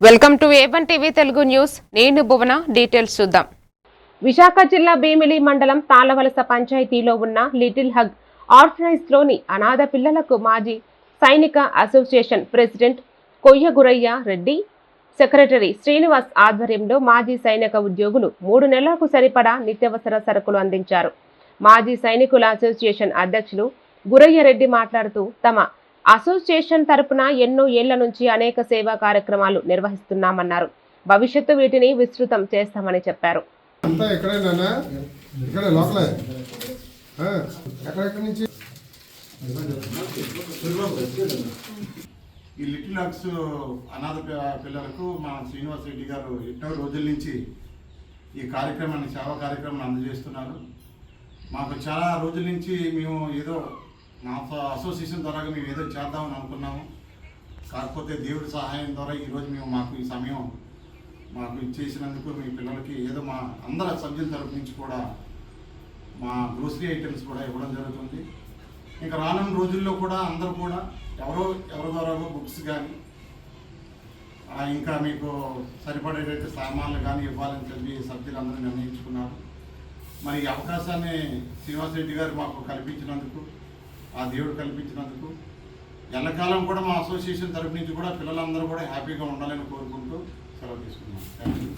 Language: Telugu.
Welcome to A1 TV Telugu news. నేను భువన. డీటెయిల్స్ చూద్దాం. విశాఖ జిల్లా భీమిలి మండలం తాళవలస పంచాయతీలో ఉన్న లిటిల్ హగ్ ఆర్ఫనైజ్లోని అనాథ పిల్లలకు మాజీ సైనిక association president Koyyagurayya Reddy, secretary Srinivas ఆధ్వర్యంలో మాజీ సైనిక ఉద్యోగులు 3 నెలలకు సరిపడా నిత్యావసర సరుకులు అందించారు. మాజీ సైనికుల అసోసియేషన్ అధ్యక్షులు గురయ్య రెడ్డి మాట్లాడుతూ తమ అసోసియేషన్ తరపున ఎన్నో ఏళ్ల నుంచి అనేక సేవా కార్యక్రమాలు నిర్వహిస్తున్నామన్నారు. భవిష్యత్తు వీటిని విస్తృతం చేస్తామని చెప్పారు. ఈ లిటిల్ హగ్స్ అనాథ పిల్లలకు మా శ్రీనివాస్ రెడ్డి గారు ఎన్నో రోజుల నుంచి ఈ కార్యక్రమాన్ని సేవా కార్యక్రమాన్ని అందజేస్తున్నారు. మాకు చాలా రోజుల నుంచి మేము ఏదో మా అసోసియేషన్ ద్వారా మేము ఏదో చేద్దామని అనుకున్నాము. కాకపోతే దేవుడి సహాయం ద్వారా ఈరోజు మాకు ఈ సమయం మాకు ఇచ్చేసినందుకు మీ పిల్లలకి ఏదో మా అందరి సభ్యుల తరపు నుంచి కూడా మా గ్రోసరీ ఐటమ్స్ కూడా ఇవ్వడం జరుగుతుంది. ఇంకా రానున్న రోజుల్లో కూడా అందరూ కూడా ఎవరి ద్వారా బుక్స్ కానీ ఇంకా మీకు సరిపడేటట్టు సామాన్లు కానీ ఇవ్వాలని చెప్పి సభ్యులందరూ నిర్ణయించుకున్నారు. మరి ఈ అవకాశాన్ని శ్రీనివాస్ రెడ్డి గారు మాకు కల్పించినందుకు, ఆ దేవుడు కల్పించినందుకు ఎల్లకాలం కూడా మా అసోసియేషన్ తరపు నుంచి కూడా పిల్లలందరూ కూడా హ్యాపీగా ఉండాలని కోరుకుంటూ సెలవు తీసుకున్నాం. Thank you.